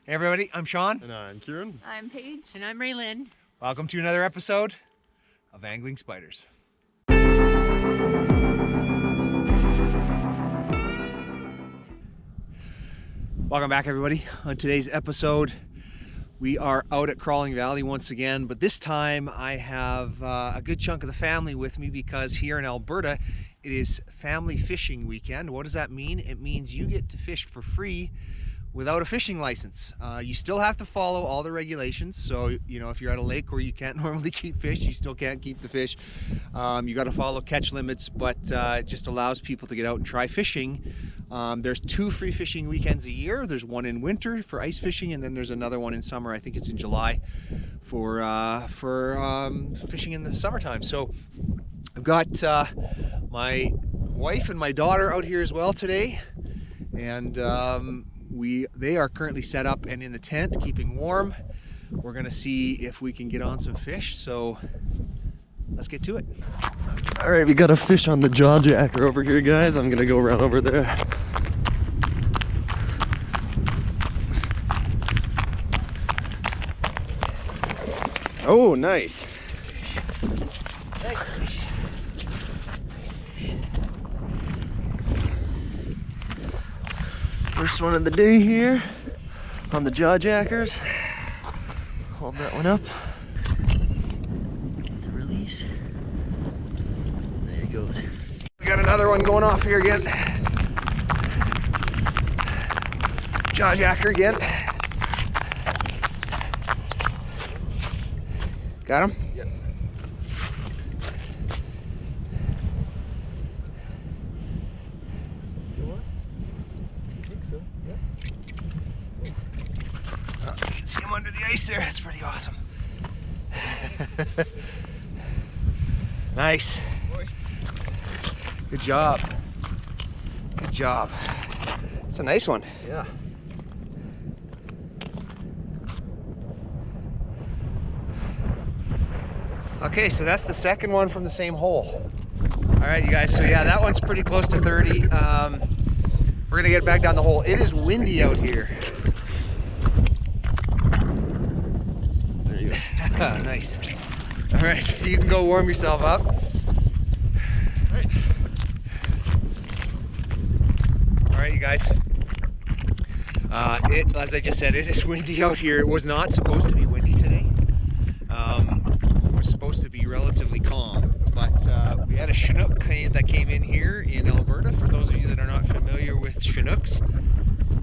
Hey everybody, I'm Sean. And I'm Kieran. I'm Paige. And I'm Raylyn. Welcome to another episode of Angling Spiders. Welcome back everybody. On today's episode, we are out at Crawling Valley once again, but this time I have a good chunk of the family with me because here in Alberta, it is family fishing weekend. What does that mean? It means you get to fish for free without a fishing license. You still have to follow all the regulations. So, you know, if you're at a lake where you can't normally keep fish, you still can't keep the fish. You got to follow catch limits, but it just allows people to get out and try fishing. There's 2 free fishing weekends a year. There's one in winter for ice fishing, and then there's another one in summer. I think it's in July for fishing in the summertime. So I've got my wife and my daughter out here as well today, and they are currently set up and in the tent keeping warm. We're gonna see if we can get on some fish, so let's get to it. All right, we got a fish on the jaw jacker over here, guys. I'm gonna go around over there. Oh, nice. Nice fish. First one of the day here on the jaw jackers. Hold that one up. To release. There he goes. We got another one going off here again. Jaw jacker again. Got him? Yep. Still on? I think so, yeah. You can see him under the ice there. That's pretty awesome. Nice. Good job. Good job. It's a nice one. Yeah. Okay, so that's the second one from the same hole. All right, you guys, so yeah, that one's pretty close to 30. We're gonna get back down the hole. It is windy out here. There you go. Nice. All right, you can go warm yourself up. All right, you guys. As I just said, it is windy out here. It was not supposed to be windy today. It was supposed to be relatively calm, but we had a Chinook that came in here in Alberta. For those of you that are not familiar with Chinooks,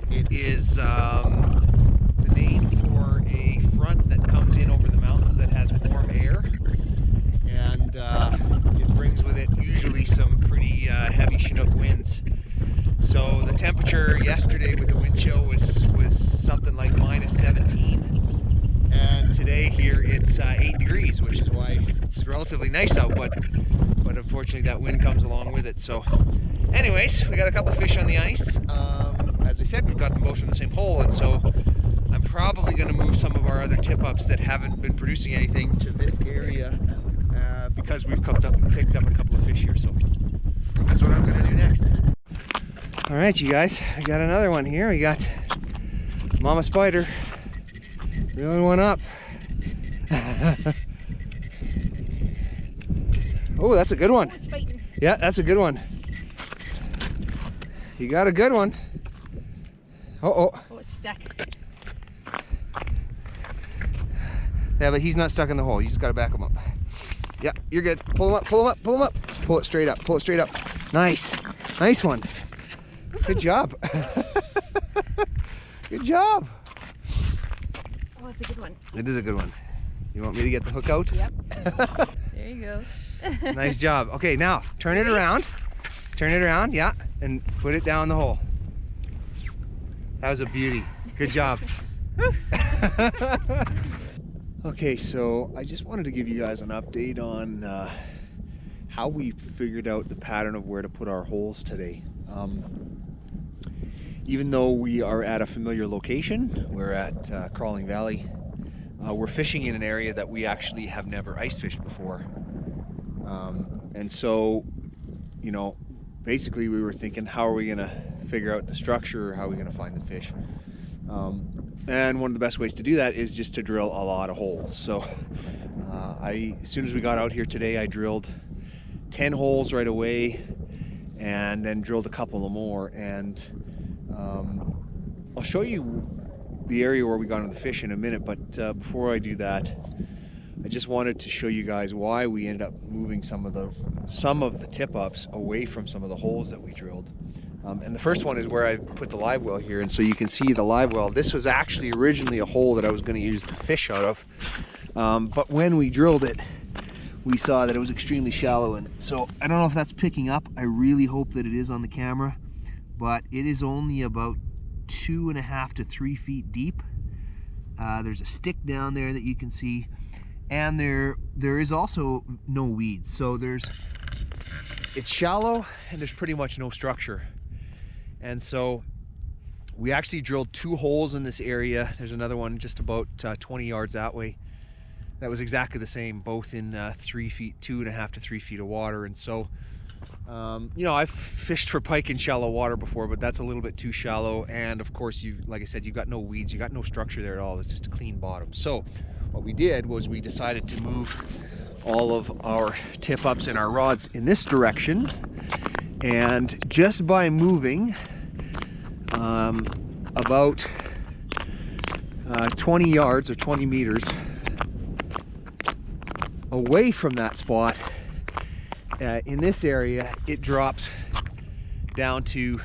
it is the name for a front that comes in over the mountains that has warm air, and it brings with it usually some pretty heavy Chinook winds. So the temperature yesterday with the wind chill was something like -17, and today here it's 8 degrees, which is why it's relatively nice out, but unfortunately that wind comes along with it. So anyways, we got a couple fish on the ice. As we said, we've got them both from the same hole, and so I'm probably going to move some of our other tip-ups that haven't been producing anything to this area because we've picked up a couple of fish here. So that's what I'm going to do next. All right, you guys, we got another one here. We got Mama Spider reeling one up. Oh, that's a good one. It's biting. Yeah, that's a good one. You got a good one. Oh, it's stuck. yeah, but he's not stuck in the hole. You just got to back him up. Yeah, you're good. Pull him up, pull him up, pull him up. Pull it straight up, pull it straight up. Nice. Nice one. Good job. Good job. Oh, it's a good one. It is a good one. You want me to get the hook out? Yep. There you go. Nice job. Okay, now turn it around. Turn it around, yeah, and put it down the hole. That was a beauty. Good job. Okay, so I just wanted to give you guys an update on how we figured out the pattern of where to put our holes today. Even though we are at a familiar location, we're at Crawling Valley, we're fishing in an area that we actually have never ice fished before. And so, you know, basically we were thinking, how are we gonna figure out the structure, or how are we gonna find the fish? And one of the best ways to do that is just to drill a lot of holes. So as soon as we got out here today, I drilled 10 holes right away and then drilled a couple of more. And I'll show you the area where we got on the fish in a minute, but before I do that, I just wanted to show you guys why we ended up moving some of the tip-ups away from some of the holes that we drilled. And the first one is where I put the live well here, and so you can see the live well. This was actually originally a hole that I was going to use to fish out of, but when we drilled it, we saw that it was extremely shallow, and so I don't know if that's picking up. I really hope that it is on the camera, but it is only about 2.5 to 3 feet deep. There's a stick down there that you can see, and there is also no weeds. So it's shallow and there's pretty much no structure. And so we actually drilled 2 holes in this area. There's another one just about 20 yards that way. That was exactly the same, both in 3 feet, 2.5 to 3 feet of water. And so, you know, I've fished for pike in shallow water before, but that's a little bit too shallow. And of course, like I said, you've got no weeds, you got no structure there at all. It's just a clean bottom. So what we did was we decided to move all of our tip-ups and our rods in this direction. And just by moving about 20 yards or 20 meters away from that spot, in this area, it drops down to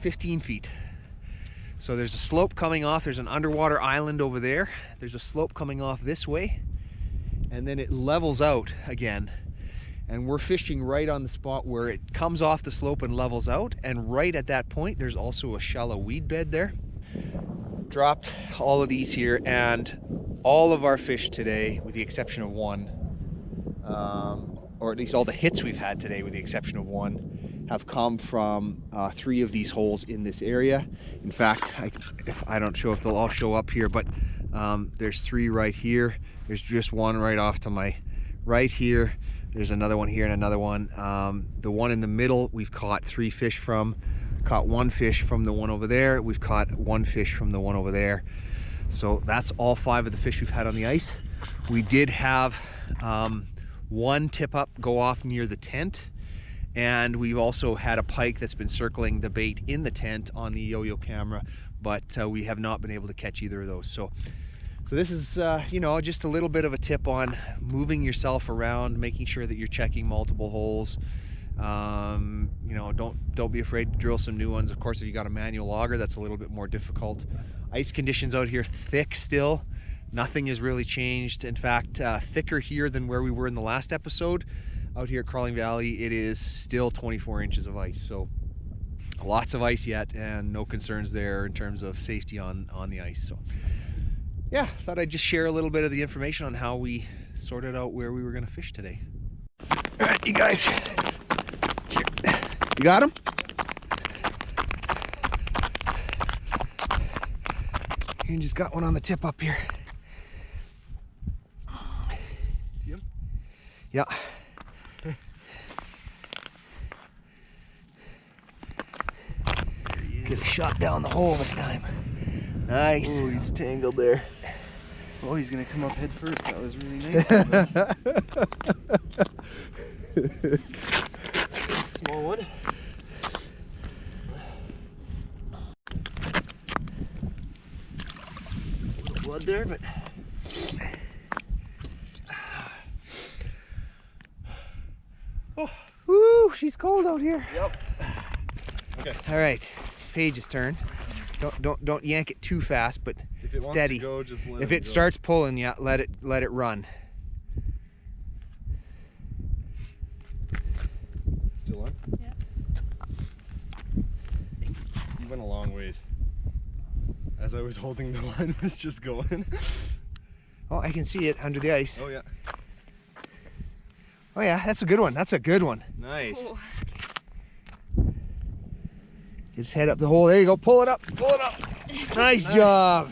15 feet. So there's a slope coming off, there's an underwater island over there, there's a slope coming off this way, and then it levels out again. And we're fishing right on the spot where it comes off the slope and levels out, and right at that point there's also a shallow weed bed there. Dropped all of these here, and all of our fish today, with the exception of one, or at least all the hits we've had today with the exception of one, have come from 3 of these holes in this area. In fact, I don't know if they'll all show up here, but there's 3 right here. There's just one right off to my right here. There's another one here and another one. The one in the middle, we've caught 3 fish from. Caught 1 fish from the one over there. We've caught 1 fish from the one over there. So that's all 5 of the fish we've had on the ice. We did have 1 tip-up go off near the tent, and we've also had a pike that's been circling the bait in the tent on the yo-yo camera, but we have not been able to catch either of those. So this is, you know, just a little bit of a tip on moving yourself around, making sure that you're checking multiple holes. You know, don't be afraid to drill some new ones. Of course, if you got a manual auger, that's a little bit more difficult. Ice conditions out here thick still. Nothing has really changed. In fact, thicker here than where we were in the last episode. Out here at Crawling Valley, it is still 24 inches of ice. So lots of ice yet, and no concerns there in terms of safety on the ice. So yeah, thought I'd just share a little bit of the information on how we sorted out where we were going to fish today. All right, you guys, here. You got him? You just got one on the tip up here. See him? Yeah. Get a shot down the hole this time. Nice. Oh, he's tangled there. Oh, he's gonna come up head first. That was really nice. Small one. There's a little blood there, but oh, woo! She's cold out here. yep. Okay. All right, Paige's turn. Don't yank it too fast, but If it steady. wants to go, just let If it it go. starts pulling, yeah, let it run. Still on? Yeah. You went a long ways. As I was holding the line, it was just going. Oh, I can see it under the ice. Oh yeah. Oh yeah, that's a good one. That's a good one. Nice. Oh. Get his head up the hole. There you go. Pull it up. Pull it up. Nice job.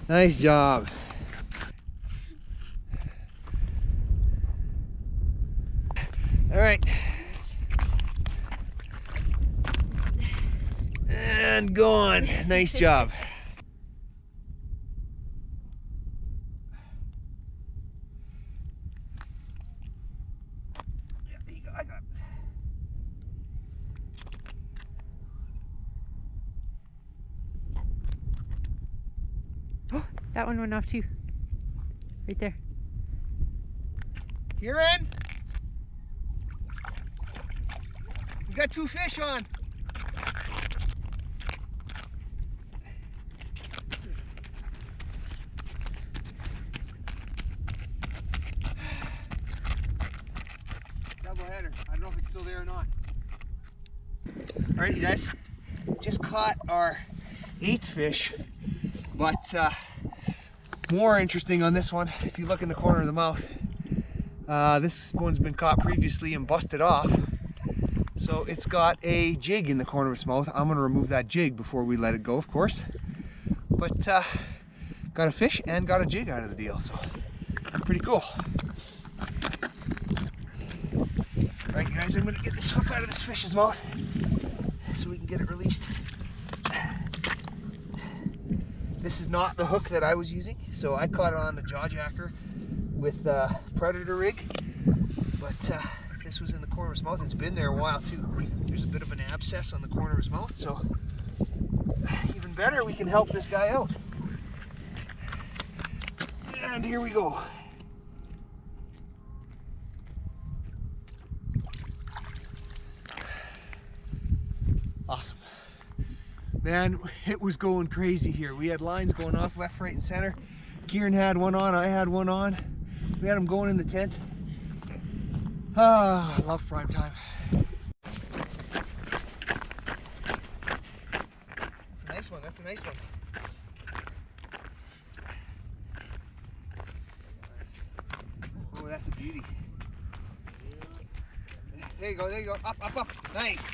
Nice job. All right. And gone. Nice job. That one went off too. Right there. Kieran! We got 2 fish on. Double header. I don't know if it's still there or not. All right, you guys. Just caught our 8th fish, but more interesting on this one, if you look in the corner of the mouth, this one's been caught previously and busted off. So it's got a jig in the corner of its mouth. I'm gonna remove that jig before we let it go, of course. But got a fish and got a jig out of the deal, so pretty cool. All right, you guys, I'm gonna get this hook out of this fish's mouth so we can get it released. This is not the hook that I was using, so I caught it on the jaw jacker with the predator rig, but this was in the corner of his mouth. It's been there a while too. There's a bit of an abscess on the corner of his mouth, so even better, we can help this guy out. And here we go. Awesome. Man, it was going crazy here. We had lines going off left, right, and center. Kieran had one on, I had one on. We had them going in the tent. Ah, I love prime time. That's a nice one, that's a nice one. Oh, that's a beauty. There you go, there you go. Up, up, up. Nice.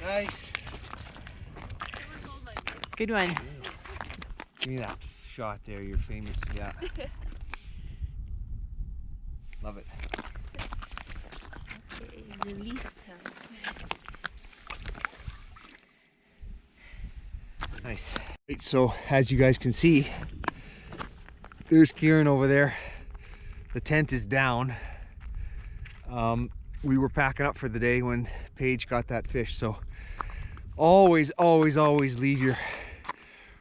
Nice. Good one. Give me that shot there, you're famous. Yeah. Love it. Okay, release him. Nice. Right, so as you guys can see, there's Kieran over there. The tent is down. We were packing up for the day when Paige got that fish, so always leave your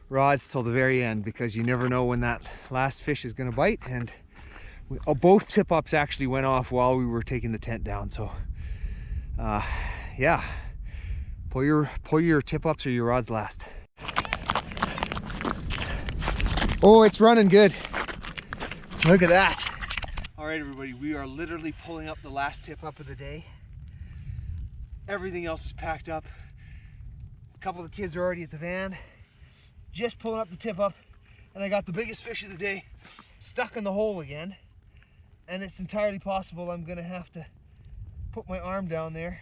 rods till the very end, because you never know when that last fish is going to bite. And both tip ups actually went off while we were taking the tent down, so yeah, pull your tip ups or your rods last. Oh, it's running good. Look at that. All right, everybody, we are literally pulling up the last tip up of the day. Everything else is packed up. A couple of the kids are already at the van. Just pulling up the tip up, and I got the biggest fish of the day stuck in the hole again. And it's entirely possible I'm gonna have to put my arm down there.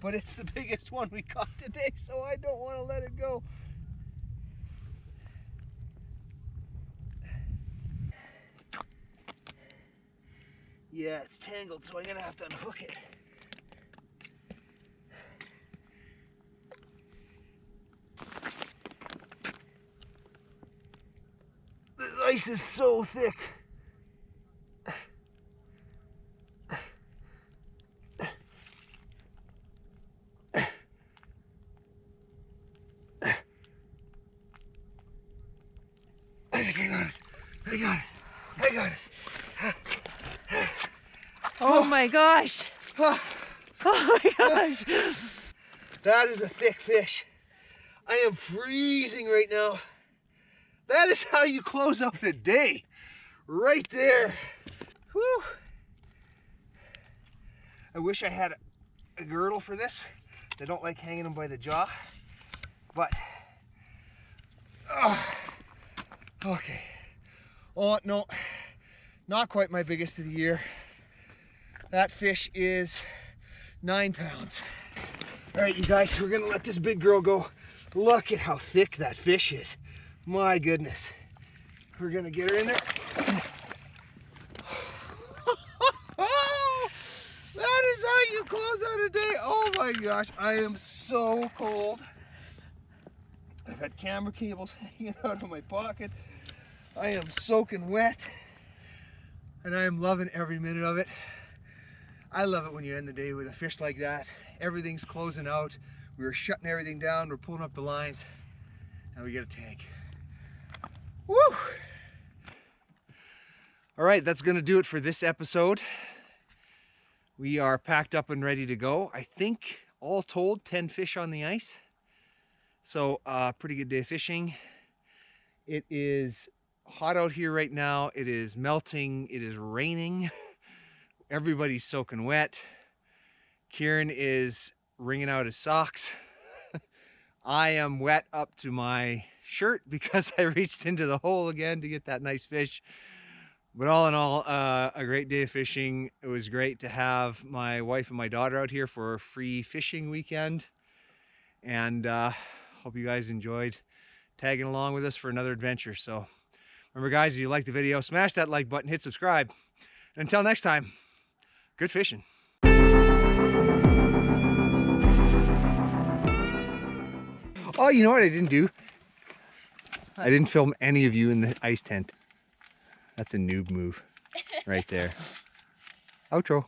But it's the biggest one we caught today, so I don't want to let it go. Yeah, it's tangled, so I'm gonna have to unhook it. This ice is so thick. I think I got it. I got it. I got it. Oh my gosh. Oh my gosh. That is a thick fish. I am freezing right now. That is how you close out a day. Right there. Whew. I wish I had a girdle for this. I don't like hanging them by the jaw. But, okay. Oh, no. Not quite my biggest of the year. That fish is 9 pounds. All right, you guys, we're gonna let this big girl go. Look at how thick that fish is. My goodness. We're gonna get her in there. That is how you close out a day. Oh my gosh, I am so cold. I've got camera cables hanging out of my pocket. I am soaking wet. And I am loving every minute of it. I love it when you end the day with a fish like that. Everything's closing out. We were shutting everything down. We're pulling up the lines. and we get a tank. Woo! All right, that's gonna do it for this episode. We are packed up and ready to go. I think all told 10 fish on the ice. So pretty good day of fishing. It is hot out here right now. It is melting, it is raining. Everybody's soaking wet. Kieran is wringing out his socks. I am wet up to my shirt because I reached into the hole again to get that nice fish. But all in all, a great day of fishing. It was great to have my wife and my daughter out here for a free fishing weekend. And hope you guys enjoyed tagging along with us for another adventure. So remember guys, if you liked the video, smash that like button, hit subscribe. And until next time, good fishing. Oh, you know what I didn't do? I didn't film any of you in the ice tent. That's a noob move right there. Outro.